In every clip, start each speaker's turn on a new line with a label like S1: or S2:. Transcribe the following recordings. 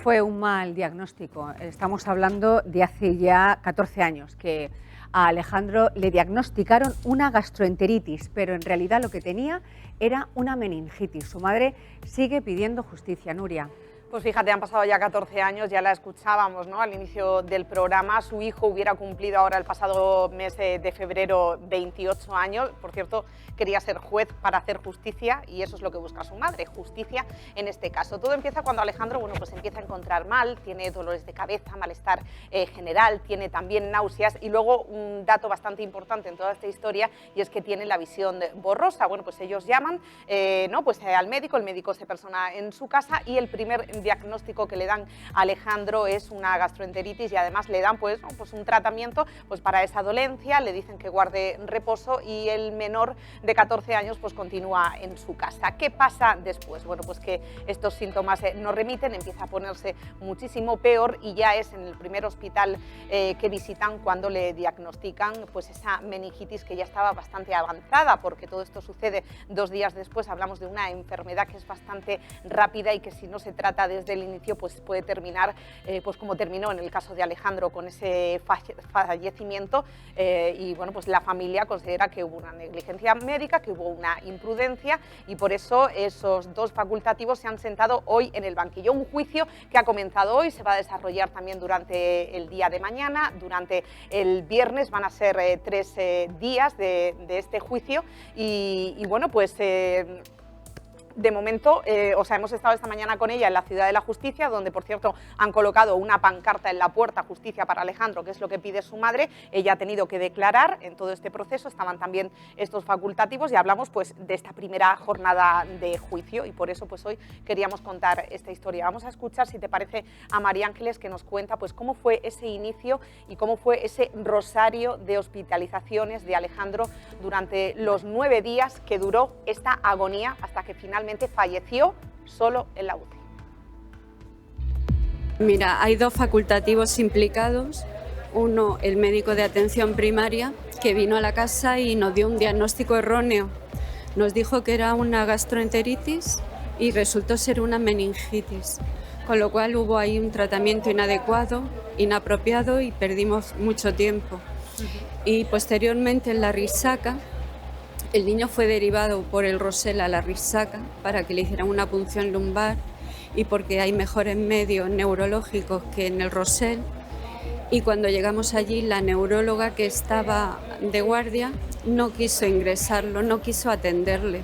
S1: fue un mal diagnóstico. Estamos hablando de hace ya 14 años que a Alejandro le diagnosticaron una gastroenteritis, pero en realidad lo que tenía era una meningitis. Su madre sigue pidiendo justicia, Nuria.
S2: Pues fíjate, han pasado ya 14 años, ya la escuchábamos, ¿no?, al inicio del programa. Su hijo hubiera cumplido ahora el pasado mes de febrero 28 años. Por cierto, quería ser juez para hacer justicia y eso es lo que busca su madre, justicia en este caso. Todo empieza cuando Alejandro, bueno, pues empieza a encontrar mal, tiene dolores de cabeza, malestar general, tiene también náuseas y luego un dato bastante importante en toda esta historia y es que tiene la visión borrosa. Bueno, pues ellos llaman al médico, el médico se persona en su casa y el primer diagnóstico que le dan a Alejandro es una gastroenteritis y además le dan pues un tratamiento pues para esa dolencia, le dicen que guarde reposo y el menor de 14 años pues continúa en su casa. ¿Qué pasa después? Bueno, pues que estos síntomas no remiten, empieza a ponerse muchísimo peor y ya es en el primer hospital que visitan cuando le diagnostican pues esa meningitis que ya estaba bastante avanzada, porque todo esto sucede 2 días después. Hablamos de una enfermedad que es bastante rápida y que si no se trata desde el inicio pues puede terminar pues como terminó en el caso de Alejandro, con ese fallecimiento y bueno, pues la familia considera que hubo una negligencia médica, que hubo una imprudencia y por eso esos 2 facultativos se han sentado hoy en el banquillo. Un juicio que ha comenzado hoy, se va a desarrollar también durante el día de mañana, durante el viernes van a ser 3 días de este juicio y bueno, pues de momento, hemos estado esta mañana con ella en la Ciudad de la Justicia, donde, por cierto, han colocado una pancarta en la puerta, justicia para Alejandro, que es lo que pide su madre. Ella ha tenido que declarar en todo este proceso, estaban también estos facultativos y hablamos pues de esta primera jornada de juicio y por eso pues hoy queríamos contar esta historia. Vamos a escuchar, si te parece, a María Ángeles, que nos cuenta pues cómo fue ese inicio y cómo fue ese rosario de hospitalizaciones de Alejandro durante los 9 días que duró esta agonía hasta que finalmente falleció solo en la UCI.
S3: Mira, hay 2 facultativos implicados. Uno, el médico de atención primaria, que vino a la casa y nos dio un diagnóstico erróneo. Nos dijo que era una gastroenteritis y resultó ser una meningitis, con lo cual hubo ahí un tratamiento inadecuado, inapropiado y perdimos mucho tiempo. Y posteriormente en la risaca, el niño fue derivado por el Rosell a la risaca para que le hicieran una punción lumbar y porque hay mejores medios neurológicos que en el Rosell. Y cuando llegamos allí, la neuróloga que estaba de guardia no quiso ingresarlo, no quiso atenderle.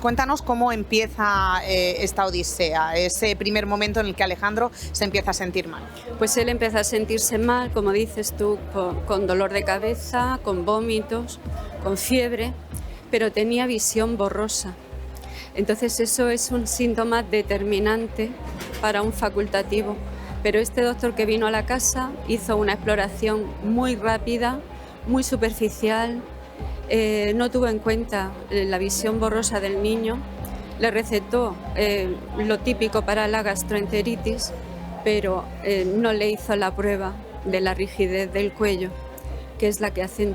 S2: Cuéntanos cómo empieza esta odisea, ese primer momento en el que Alejandro se empieza a sentir mal.
S3: Pues él empieza a sentirse mal, como dices tú, con dolor de cabeza, con vómitos, con fiebre, pero tenía visión borrosa. Entonces eso es un síntoma determinante para un facultativo. Pero este doctor que vino a la casa hizo una exploración muy rápida, muy superficial, no tuvo en cuenta la visión borrosa del niño, le recetó lo típico para la gastroenteritis, pero no le hizo la prueba de la rigidez del cuello, que es la que hacen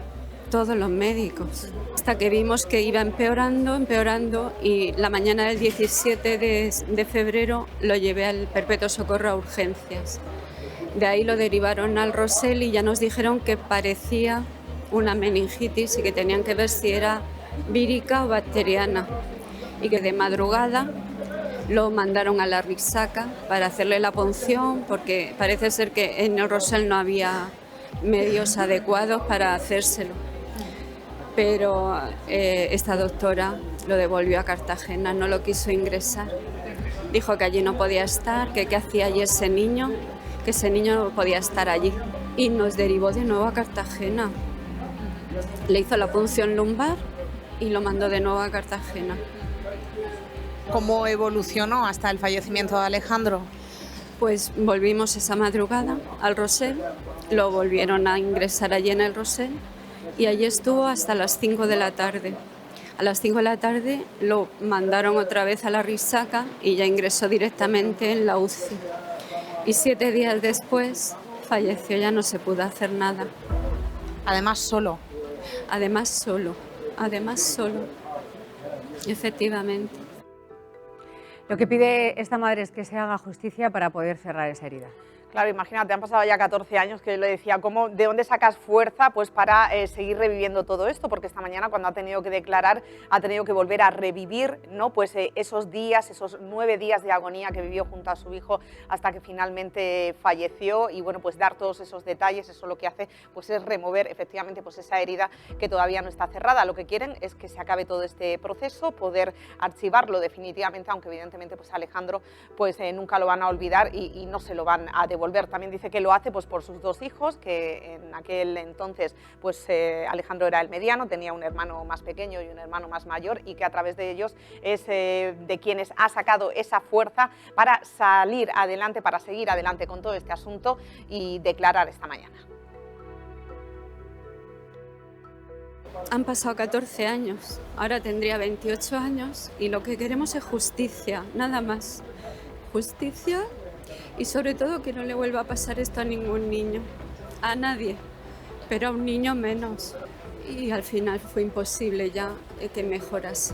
S3: todos los médicos. Hasta que vimos que iba empeorando y la mañana del 17 de febrero lo llevé al Perpetuo Socorro a urgencias. De ahí lo derivaron al Rosell y ya nos dijeron que parecía una meningitis y que tenían que ver si era vírica o bacteriana y que de madrugada lo mandaron a la risaca para hacerle la punción porque parece ser que en el Rosell no había medios adecuados para hacérselo. Pero esta doctora lo devolvió a Cartagena, no lo quiso ingresar. Dijo que allí no podía estar, que qué hacía allí ese niño, que ese niño no podía estar allí. Y nos derivó de nuevo a Cartagena. Le hizo la punción lumbar y lo mandó de nuevo a Cartagena.
S2: ¿Cómo evolucionó hasta el fallecimiento de Alejandro?
S3: Pues volvimos esa madrugada al Rosell, lo volvieron a ingresar allí en el Rosell y allí estuvo hasta las 5 de la tarde. A las 5 de la tarde lo mandaron otra vez a la risaca y ya ingresó directamente en la UCI. Y 7 días después falleció, ya no se pudo hacer nada.
S2: Además solo.
S3: Además solo, efectivamente.
S1: Lo que pide esta madre es que se haga justicia para poder cerrar esa herida.
S2: Claro, imagínate, han pasado ya 14 años, que yo le decía, ¿de dónde sacas fuerza pues, para seguir reviviendo todo esto? Porque esta mañana, cuando ha tenido que declarar, ha tenido que volver a revivir, ¿no? Pues, esos días, esos 9 días de agonía que vivió junto a su hijo hasta que finalmente falleció, y bueno, pues dar todos esos detalles. Eso lo que hace pues, es remover efectivamente pues, esa herida que todavía no está cerrada. Lo que quieren es que se acabe todo este proceso, poder archivarlo definitivamente, aunque evidentemente pues, Alejandro pues, nunca lo van a olvidar y no se lo van a devolver. También dice que lo hace pues, por sus 2 hijos, que en aquel entonces pues, Alejandro era el mediano, tenía un hermano más pequeño y un hermano más mayor, y que a través de ellos es de quienes ha sacado esa fuerza para salir adelante, para seguir adelante con todo este asunto y declarar esta mañana.
S3: Han pasado 14 años, ahora tendría 28 años y lo que queremos es justicia, nada más. Justicia. Y sobre todo que no le vuelva a pasar esto a ningún niño, a nadie, pero a un niño menos. Y al final fue imposible ya que mejorase.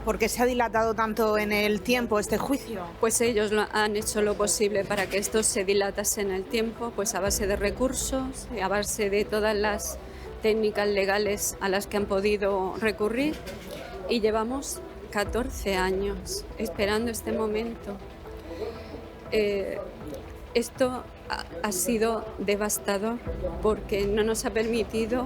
S4: ¿Por qué se ha dilatado tanto en el tiempo este juicio?
S3: Pues ellos han hecho lo posible para que esto se dilatase en el tiempo, pues a base de recursos, a base de todas las técnicas legales a las que han podido recurrir. Y llevamos 14 años esperando este momento. Esto ha sido devastador porque no nos ha permitido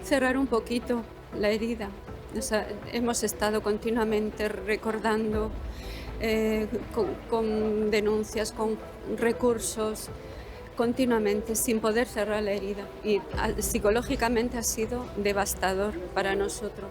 S3: cerrar un poquito la herida. O sea, hemos estado continuamente recordando con denuncias, con recursos, continuamente sin poder cerrar la herida, y psicológicamente ha sido devastador para nosotros.